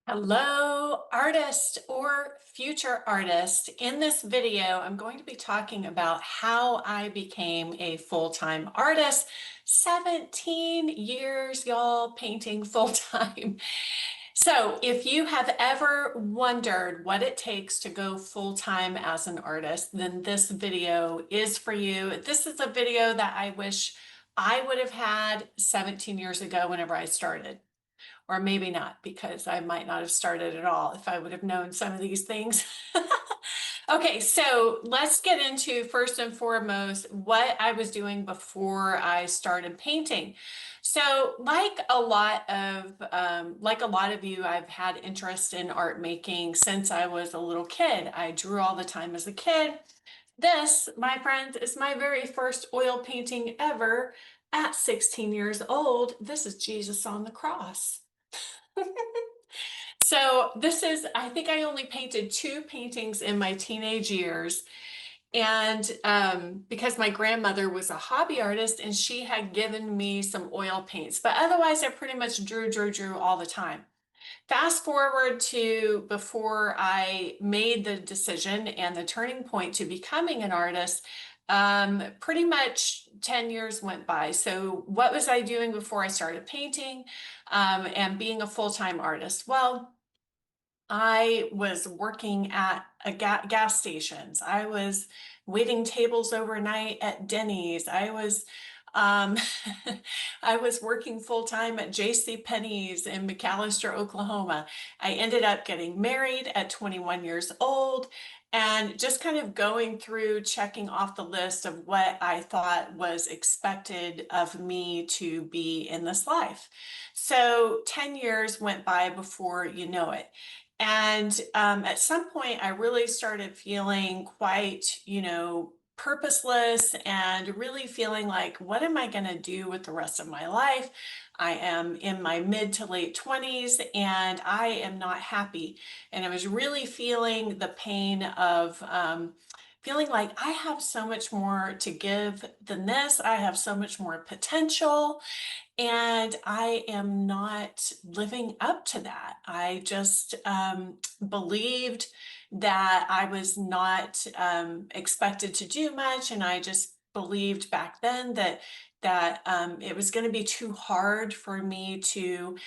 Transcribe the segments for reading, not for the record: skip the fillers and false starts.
Hello, artist or future artist. In this video, I'm going to be talking about how I became a full-time artist. 17 years, y'all, painting full-time. So if you have ever wondered what it takes to go full-time as an artist, then this video is for you. This is a video that I wish I would have had 17 years ago whenever I started. Or maybe not, because I might not have started at all if I would have known some of these things. Okay, so let's get into first and foremost what I was doing before I started painting. So, like a lot of you, I've had interest in art making since I was a little kid. I drew all the time as a kid. This, my friends, is my very first oil painting ever at 16 years old. This is Jesus on the cross. So I think I only painted two paintings in my teenage years. And because my grandmother was a hobby artist and she had given me some oil paints, but otherwise I pretty much drew all the time. Fast forward to before I made the decision and the turning point to becoming an artist, pretty much 10 years went by. So what was I doing before I started painting and being a full-time artist? Well, I was working at gas stations. I was waiting tables overnight at Denny's. Um, I was working full time at J.C. Penney's in McAllister, Oklahoma. I ended up getting married at 21 years old and just kind of going through checking off the list of what I thought was expected of me to be in this life. So 10 years went by before you know it. And at some point, I really started feeling quite, purposeless and really feeling like, what am I going to do with the rest of my life? I am in my mid to late 20s and I am not happy. And I was really feeling the pain of feeling like I have so much more to give than this. I have so much more potential. And I am not living up to that. I just believed that I was not expected to do much, and I just believed back then that it was going to be too hard for me to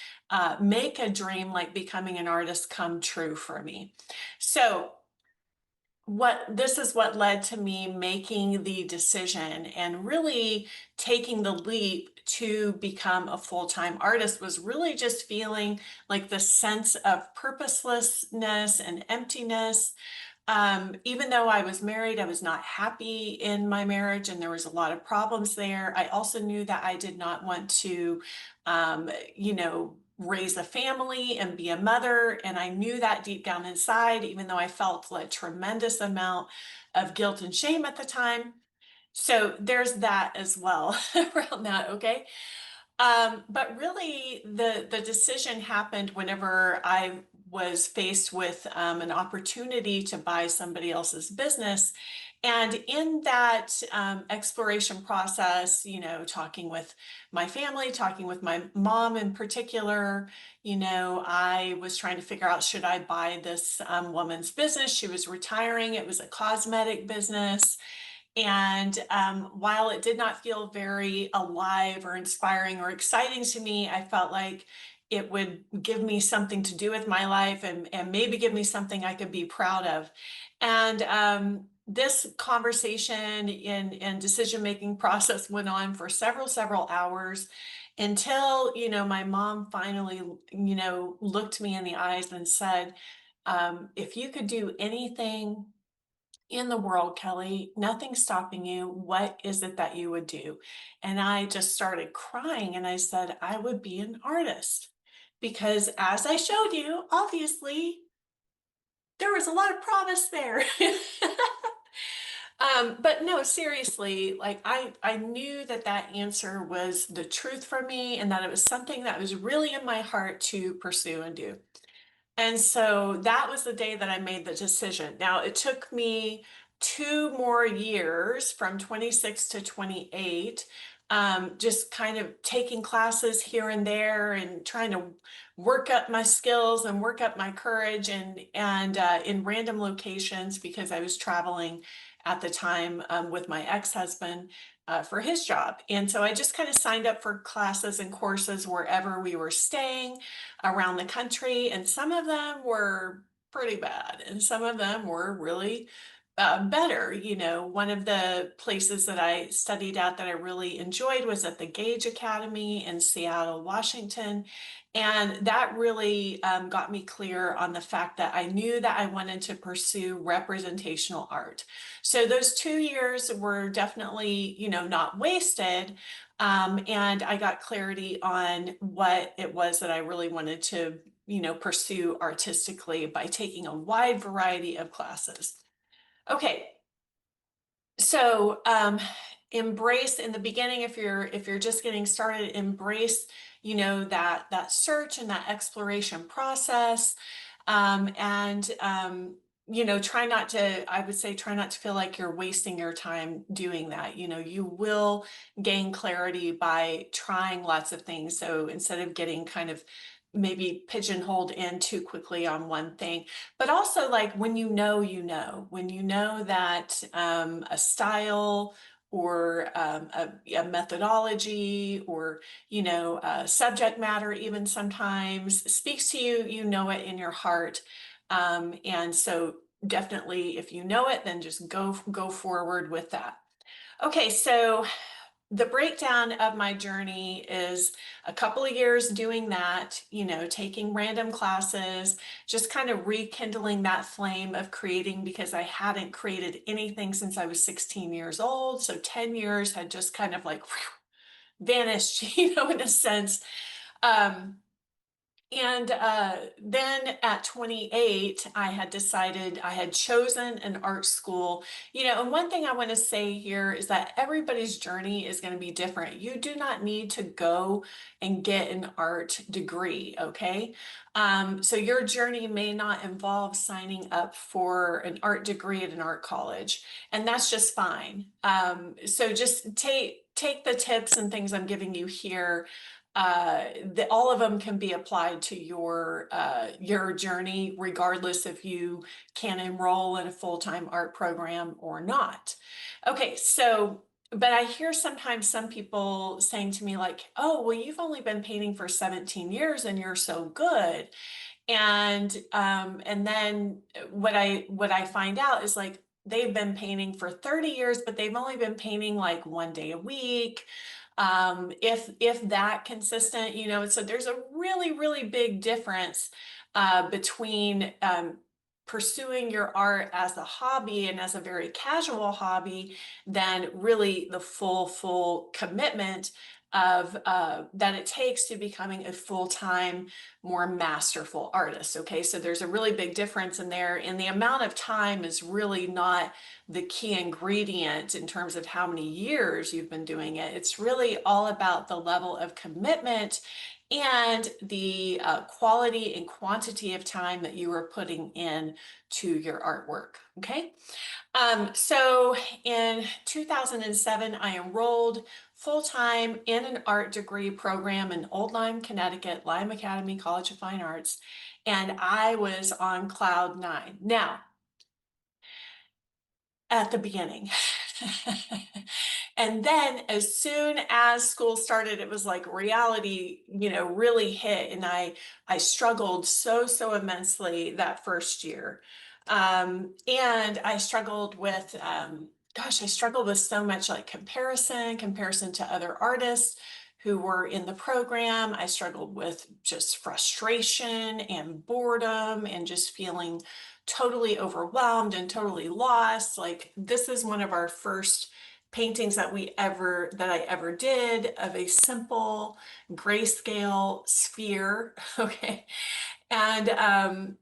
make a dream like becoming an artist come true for me. So what this is what led to me making the decision and really taking the leap to become a full-time artist was really just feeling like the sense of purposelessness and emptiness. Even though I was married, I was not happy in my marriage and there was a lot of problems there. I also knew that I did not want to, raise a family and be a mother. And I knew that deep down inside, even though I felt a tremendous amount of guilt and shame at the time. So there's that as well around that, okay? But really, the decision happened whenever I was faced with an opportunity to buy somebody else's business. And in that exploration process, talking with my family, talking with my mom in particular, I was trying to figure out, should I buy this woman's business? She was retiring. It was a cosmetic business. And while it did not feel very alive or inspiring or exciting to me, I felt like it would give me something to do with my life and maybe give me something I could be proud of. And this conversation and decision-making process went on for several hours until, my mom finally, looked me in the eyes and said, if you could do anything in the world, Kelly, nothing's stopping you. What is it that you would do? And I just started crying and I said, I would be an artist. Because as I showed you, obviously, there was a lot of promise there. But no, seriously, like I knew that that answer was the truth for me and that it was something that was really in my heart to pursue and do. And so that was the day that I made the decision. Now, it took me 2 more years from 26 to 28, just kind of taking classes here and there and trying to work up my skills and work up my courage and in random locations because I was traveling at the time with my ex-husband for his job. And so I just kind of signed up for classes and courses wherever we were staying around the country. And some of them were pretty bad, and some of them were really better. You know, one of the places that I studied at that I really enjoyed was at the Gage Academy in Seattle, Washington. And that really got me clear on the fact that I knew that I wanted to pursue representational art. So those 2 years were definitely, you know, not wasted. And I got clarity on what it was that I really wanted to, you know, pursue artistically by taking a wide variety of classes. Okay, so embrace in the beginning, if you're just getting started, embrace, you know, that search and that exploration process. And you know, try not to, I would say, try not to feel like you're wasting your time doing that. You know, you will gain clarity by trying lots of things. So instead of getting kind of maybe pigeonholed in too quickly on one thing, but also like when when you know that a style or a methodology or, you know, subject matter even sometimes speaks to you, you know it in your heart. And so definitely if you know it, then just go forward with that. Okay, so the breakdown of my journey is a couple of years doing that, you know, taking random classes, just kind of rekindling that flame of creating because I hadn't created anything since I was 16 years old. So 10 years had just kind of like vanished, you know, in a sense. Um, and then at 28, I had decided I had chosen an art school. You know, and one thing I want to say here is that everybody's journey is going to be different. You do not need to go and get an art degree, okay? So your journey may not involve signing up for an art degree at an art college, and that's just fine. So just take the tips and things I'm giving you here, all of them can be applied to your journey, regardless if you can enroll in a full-time art program or not. Okay, so but I hear sometimes some people saying to me like, "Oh, well, you've only been painting for 17 years and you're so good." And then what I find out is like they've been painting for 30 years, but they've only been painting like 1 day a week, if that consistent, you know. So there's a really big difference between pursuing your art as a hobby and as a very casual hobby than really the full commitment of that it takes to becoming a full-time, more masterful artist. Okay, so there's a really big difference in there, and the amount of time is really not the key ingredient in terms of how many years you've been doing it. It's really all about the level of commitment and the quality and quantity of time that you are putting in to your artwork. Okay. So in 2007, I enrolled full-time in an art degree program in Old Lyme, Connecticut, Lyme Academy College of Fine Arts, and I was on cloud nine. Now, at the beginning. And then as soon as school started, it was like reality, you know, really hit. And I struggled so immensely that first year. And I struggled with, gosh, I struggled with so much like comparison to other artists who were in the program. I struggled with just frustration and boredom and just feeling totally overwhelmed and totally lost. Like this is one of our first paintings that I ever did of a simple grayscale sphere. Okay. And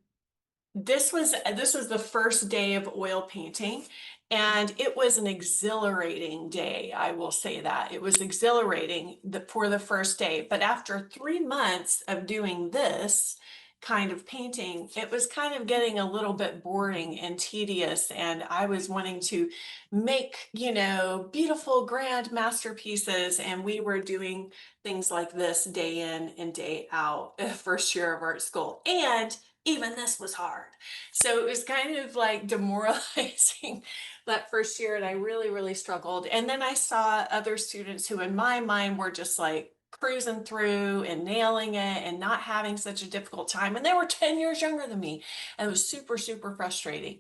this was the first day of oil painting, and it was an exhilarating day. I will say that it was exhilarating for the first day, but after 3 months of doing this kind of painting, it was kind of getting a little bit boring and tedious. And I was wanting to make, beautiful, grand masterpieces. And we were doing things like this day in and day out, first year of art school. And even this was hard. So it was kind of like demoralizing that first year. And I really, really struggled. And then I saw other students who, in my mind, were just like cruising through and nailing it and not having such a difficult time. And they were 10 years younger than me. And it was super, super frustrating.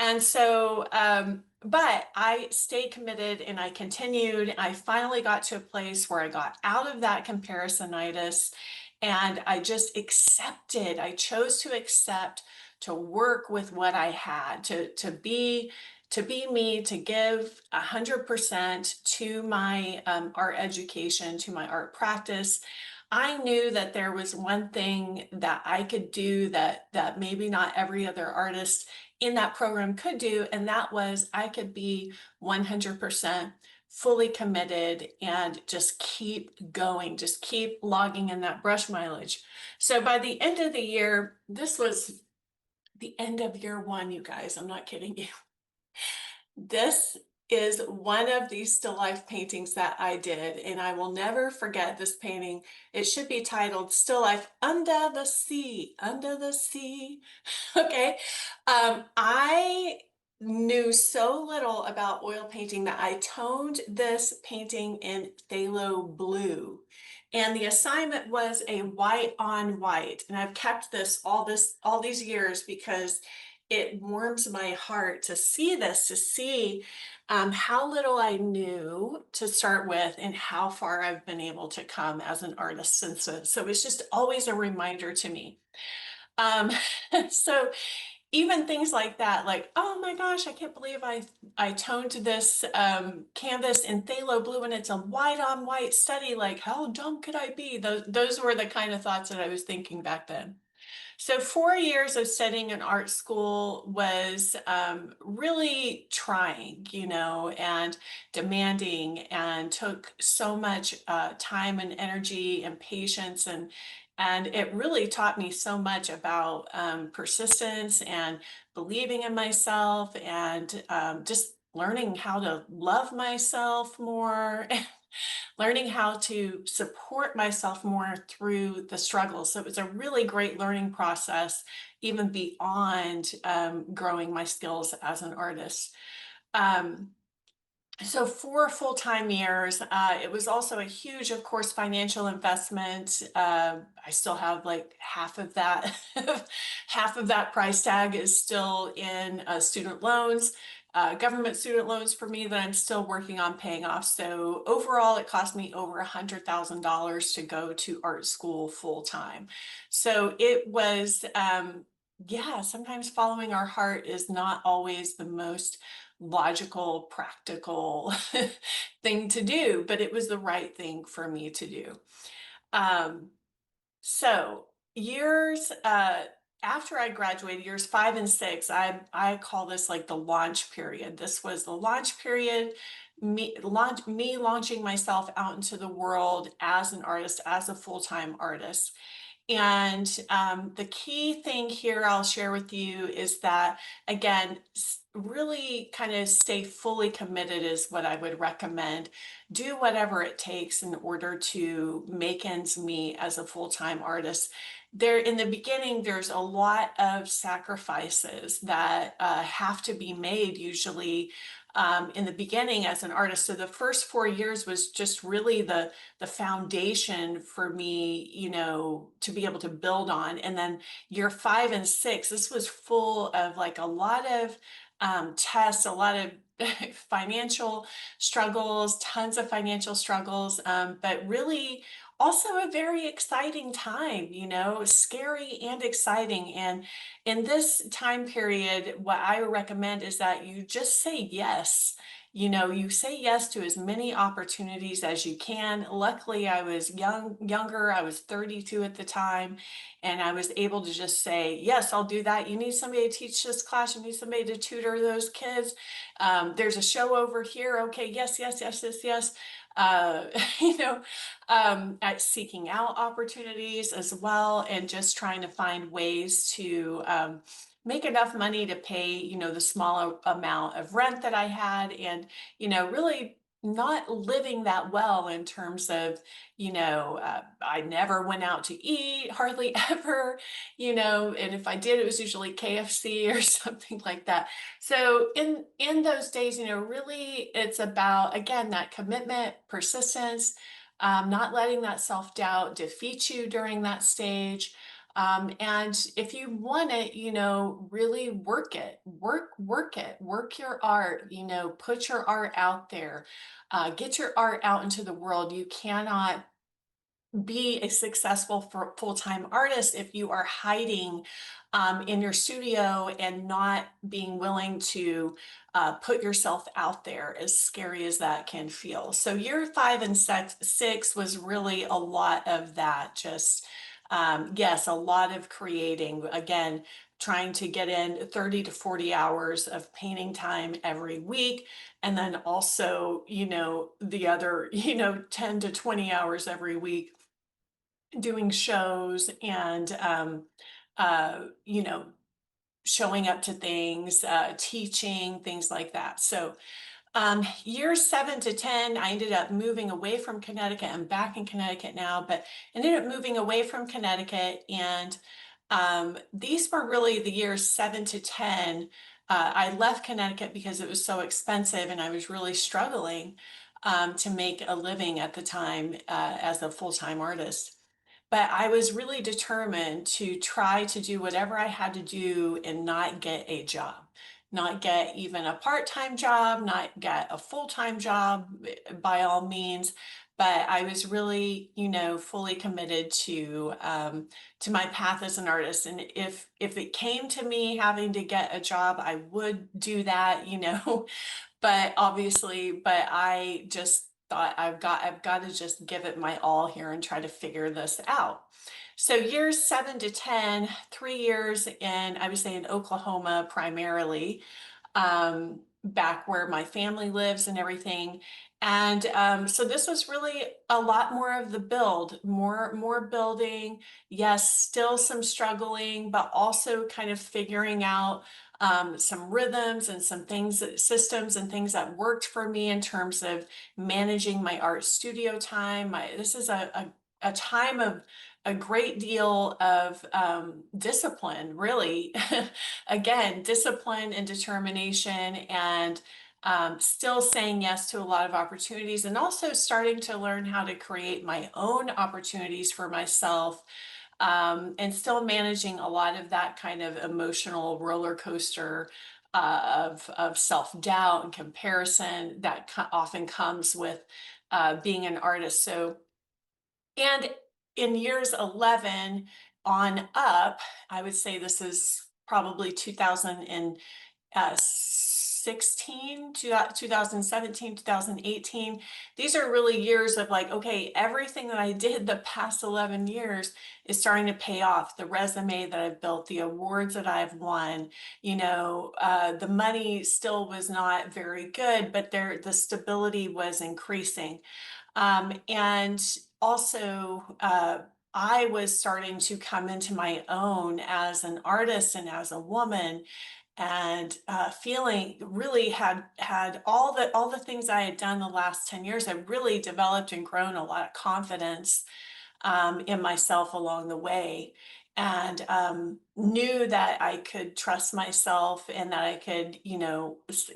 And so, but I stayed committed and I continued. I finally got to a place where I got out of that comparisonitis and I just accepted. I chose to accept, to work with what I had, to be me, to give 100% to my art education, to my art practice. I knew that there was one thing that I could do that maybe not every other artist in that program could do, and that was I could be 100% fully committed and just keep going, just keep logging in that brush mileage. So by the end of the year, this was the end of year one, you guys, I'm not kidding you. This is one of these still life paintings that I did, and I will never forget this painting. It should be titled Still Life Under the Sea, Under the Sea. Okay. I knew so little about oil painting that I toned this painting in phthalo blue. And the assignment was a white on white. And I've kept all these years because it warms my heart to see this, to see how little I knew to start with and how far I've been able to come as an artist since then. So it's just always a reminder to me. Um, so even things like that, like, oh my gosh, I can't believe I toned this canvas in phthalo blue and it's a white on white study. Like, how dumb could I be? Those were the kind of thoughts that I was thinking back then. So 4 years of studying in art school was really trying, and demanding, and took so much time and energy and patience, and it really taught me so much about persistence and believing in myself, and just learning how to love myself more. Learning how to support myself more through the struggles. So it was a really great learning process, even beyond growing my skills as an artist. Um, so 4 full-time years, it was also a huge, of course, financial investment. I still have like half of that, half of that price tag is still in student loans, government student loans for me that I'm still working on paying off. So overall, it cost me over $100,000 to go to art school full time. So it was, yeah, sometimes following our heart is not always the most logical, practical thing to do, but it was the right thing for me to do. Um, so years after I graduated, years 5 and 6, I call this like the launch period. This was the launch period, me launching myself out into the world as an artist, as a full-time artist. And the key thing here I'll share with you is that, again, really kind of stay fully committed is what I would recommend. Do whatever it takes in order to make ends meet as a full-time artist. There, in the beginning, there's a lot of sacrifices that have to be made usually in the beginning as an artist. So the first 4 years was just really the foundation for me, to be able to build on. And then year 5 and 6, this was full of like a lot of tests, a lot of financial struggles, tons of financial struggles, but really also a very exciting time, scary and exciting. And in this time period, what I recommend is that you just say yes. You say yes to as many opportunities as you can. Luckily, I was younger. I was 32 at the time, and I was able to just say, yes, I'll do that. You need somebody to teach this class. You need somebody to tutor those kids. There's a show over here. Okay, yes, yes, yes, yes, yes. uh, you know, at seeking out opportunities as well, and just trying to find ways to make enough money to pay, the small amount of rent that I had, and, really not living that well in terms of, I never went out to eat, hardly ever, and if I did, it was usually KFC or something like that. So in those days, really it's about, again, that commitment, persistence, not letting that self-doubt defeat you during that stage. And if you want it, really work it, work it, work your art, put your art out there, get your art out into the world. You cannot be a successful full-time artist if you are hiding in your studio and not being willing to put yourself out there, as scary as that can feel. So year 5 and 6 was really a lot of that. Just yes, a lot of creating. Again, trying to get in 30 to 40 hours of painting time every week, and then also, the other, 10 to 20 hours every week doing shows and showing up to things, teaching, things like that. So years 7 to 10, I ended up moving away from Connecticut. I'm back in Connecticut now, but ended up moving away from Connecticut. And these were really the years 7 to 10. I left Connecticut because it was so expensive and I was really struggling to make a living at the time as a full-time artist. But I was really determined to try to do whatever I had to do and not get a job, not get even a part-time job, not get a full-time job by all means. But I was really, fully committed to my path as an artist. And if it came to me having to get a job, I would do that, but obviously, but I just thought I've got to just give it my all here and try to figure this out. So years 7 to 10, 3 years in, I would say in Oklahoma primarily, back where my family lives and everything. And so this was really a lot more of the build, more building. Yes, still some struggling, but also kind of figuring out some rhythms and some things, systems and things that worked for me in terms of managing my art studio time. This is a time of a great deal of discipline, really. Again, discipline and determination, and still saying yes to a lot of opportunities, and also starting to learn how to create my own opportunities for myself, and still managing a lot of that kind of emotional roller coaster of self-doubt and comparison that often comes with being an artist. So, and in years 11 on up, I would say this is probably 2016 to 2017, 2018. These are really years of like, okay, everything that I did the past 11 years is starting to pay off. The resume that I've built, the awards that I've won, the money still was not very good, but the stability was increasing. And also, I was starting to come into my own as an artist and as a woman, and feeling really had all the things I had done the last 10 years. I really developed and grown a lot of confidence in myself along the way, and knew that I could trust myself and that I could,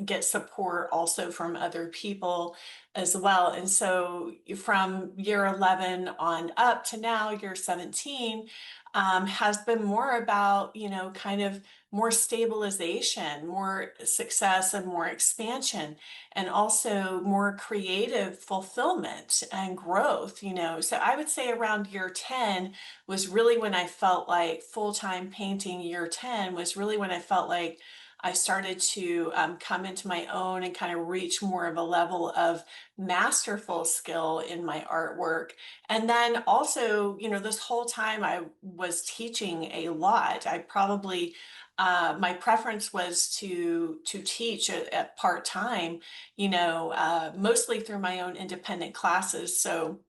get support also from other people as well. And so from year 11 on up to now, year 17, has been more about, kind of more stabilization, more success, and more expansion, and also more creative fulfillment and growth. So I would say around year 10 was really when I felt like full-time painting. Year 10 was really when I felt like I started to come into my own and kind of reach more of a level of masterful skill in my artwork. And then also, this whole time I was teaching a lot. I probably My preference was to teach at part-time, mostly through my own independent classes. So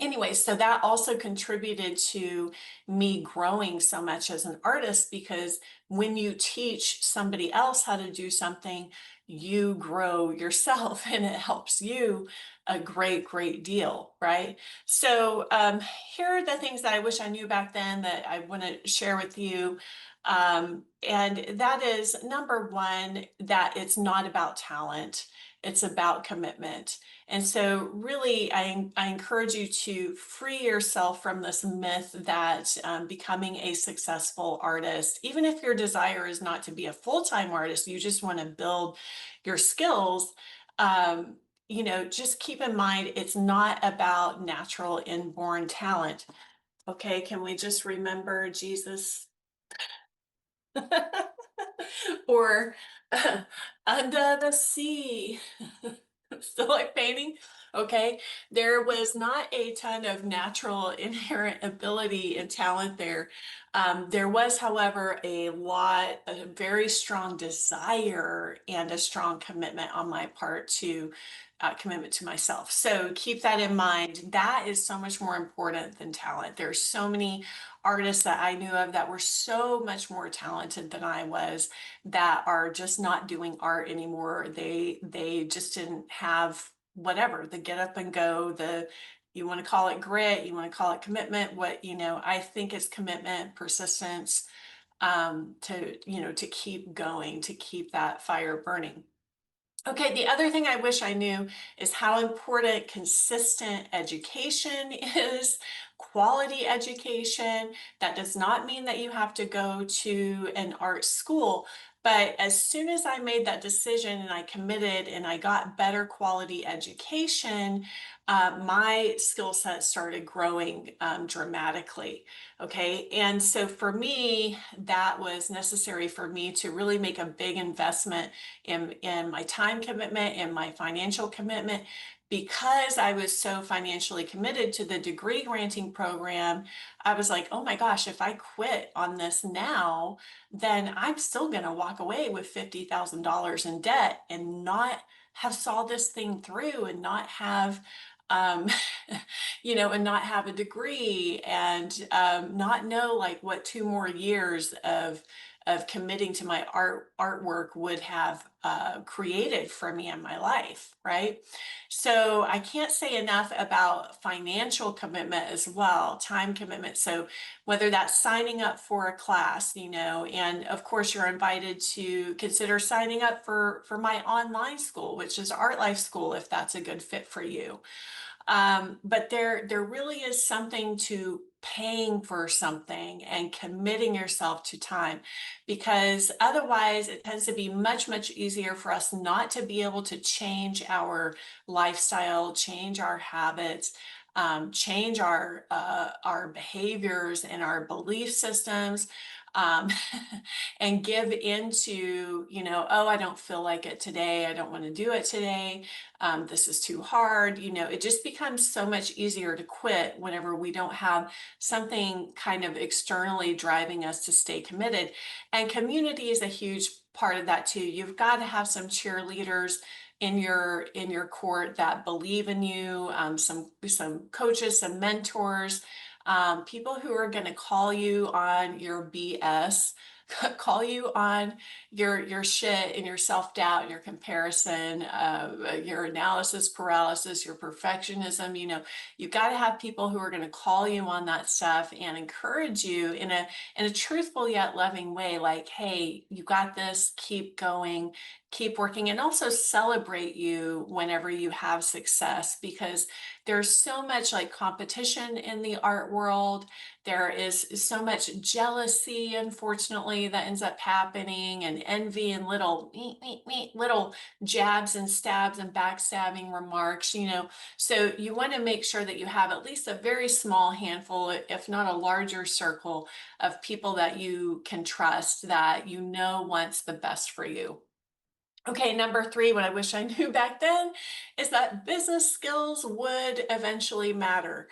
anyway, so that also contributed to me growing so much as an artist, because when you teach somebody else how to do something, you grow yourself and it helps you a great deal, right? So here are the things that I wish I knew back then that I want to share with you. And that is number one, that it's not about talent, it's about commitment. And so, really, I encourage you to free yourself from this myth that becoming a successful artist, even if your desire is not to be a full-time artist, you just want to build your skills. Um, just keep in mind it's not about natural inborn talent. Okay, can we just remember Jesus? Or under the sea. Still like painting? Okay. There was not a ton of natural inherent ability and talent there. There was, however, a very strong desire and a strong commitment on my part to commitment to myself. So keep that in mind. That is so much more important than talent. There's so many artists that I knew of that were so much more talented than I was, that are just not doing art anymore. They just didn't have whatever, the get up and go, the, you want to call it grit, you want to call it commitment, what, I think it's commitment, persistence, to keep going, to keep that fire burning. Okay, the other thing I wish I knew is how important consistent education is, quality education. That does not mean that you have to go to an art school, but as soon as I made that decision and I committed and I got better quality education, my skill set started growing dramatically. Okay, and so for me, that was necessary for me to really make a big investment in my time commitment and my financial commitment. Because I was so financially committed to the degree granting program, I was like, oh my gosh, if I quit on this now, then I'm still going to walk away with $50,000 in debt and not have saw this thing through, and not have um, and not have a degree, and not know like what 2 more years of committing to my artwork would have created for me in my life, right? So I can't say enough about financial commitment as well, time commitment. So whether that's signing up for a class, and of course you're invited to consider signing up for my online school, which is Art Life School, if that's a good fit for you. But there really is something to paying for something and committing yourself to time, because otherwise it tends to be much easier for us not to be able to change our lifestyle, change our habits, change our behaviors and our belief systems, um, and give into, oh, I don't feel like it today. I don't want to do it today. This is too hard. It just becomes so much easier to quit whenever we don't have something kind of externally driving us to stay committed. And community is a huge part of that too. You've got to have some cheerleaders in your court that believe in you, some coaches, some mentors, people who are going to call you on your BS, call you on your shit and your self-doubt and your comparison, your analysis paralysis, your perfectionism. You've got to have people who are going to call you on that stuff and encourage you in a truthful yet loving way, like, hey, you got this, keep going, keep working, and also celebrate you whenever you have success, because there's so much like competition in the art world. There is so much jealousy, unfortunately, that ends up happening, and envy, and little jabs and stabs and backstabbing remarks. So you want to make sure that you have at least a very small handful, if not a larger circle, of people that you can trust, that wants the best for you. Okay, number three, what I wish I knew back then is that business skills would eventually matter.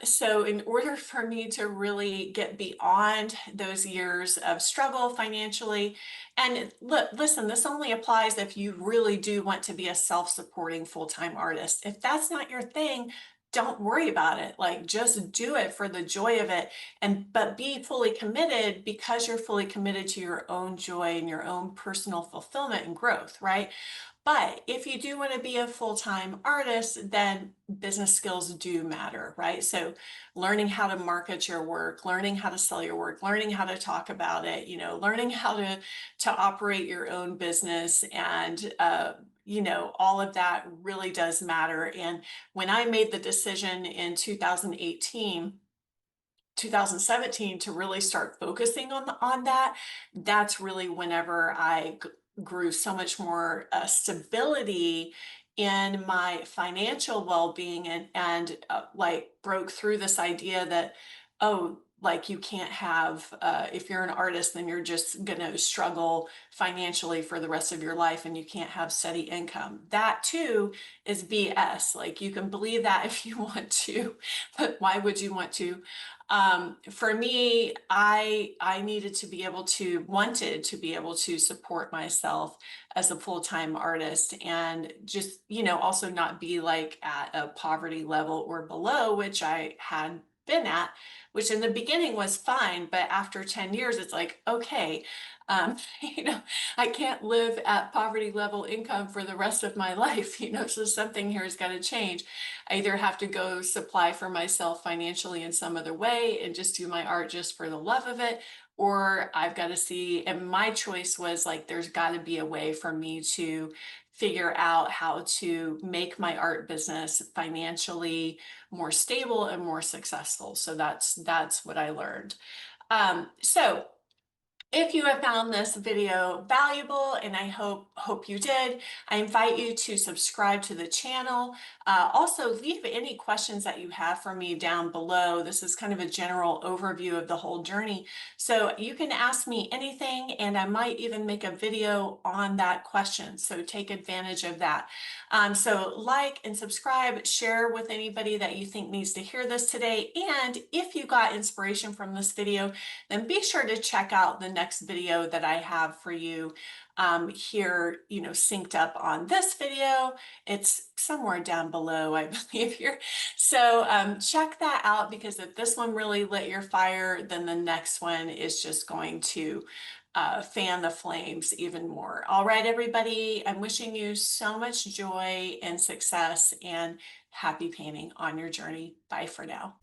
So in order for me to really get beyond those years of struggle financially, and look, listen, this only applies if you really do want to be a self-supporting full-time artist. If that's not your thing, don't worry about it. Like just do it for the joy of it, and but be fully committed because you're fully committed to your own joy and your own personal fulfillment and growth, right? But if you do want to be a full-time artist, then business skills do matter, right? So learning how to market your work, learning how to sell your work, learning how to talk about it, learning how to operate your own business and all of that really does matter. And when I made the decision in 2017 to really start focusing on that, that's really whenever I grew so much more stability in my financial well-being and like broke through this idea that, oh, like you can't have if you're an artist, then you're just gonna struggle financially for the rest of your life and you can't have steady income. That too is BS. Like you can believe that if you want to, but why would you want to? For me, I needed to be able to wanted to be able to support myself as a full-time artist and just, also not be like at a poverty level or below, which I had been at, which in the beginning was fine, but after 10 years, it's like, okay, um, you know, I can't live at poverty level income for the rest of my life, so something here has got to change. I either have to go supply for myself financially in some other way and just do my art just for the love of it, or I've got to see, and my choice was like, there's got to be a way for me to figure out how to make my art business financially more stable and more successful. So that's what I learned. So if you have found this video valuable, and I hope you did, I invite you to subscribe to the channel. Also, leave any questions that you have for me down below. This is kind of a general overview of the whole journey. So you can ask me anything, and I might even make a video on that question. So take advantage of that. So like and subscribe, share with anybody that you think needs to hear this today. And if you got inspiration from this video, then be sure to check out the next video that I have for you here, synced up on this video. It's somewhere down below, I believe here. So check that out, because if this one really lit your fire, then the next one is just going to fan the flames even more. All right, everybody, I'm wishing you so much joy and success and happy painting on your journey. Bye for now.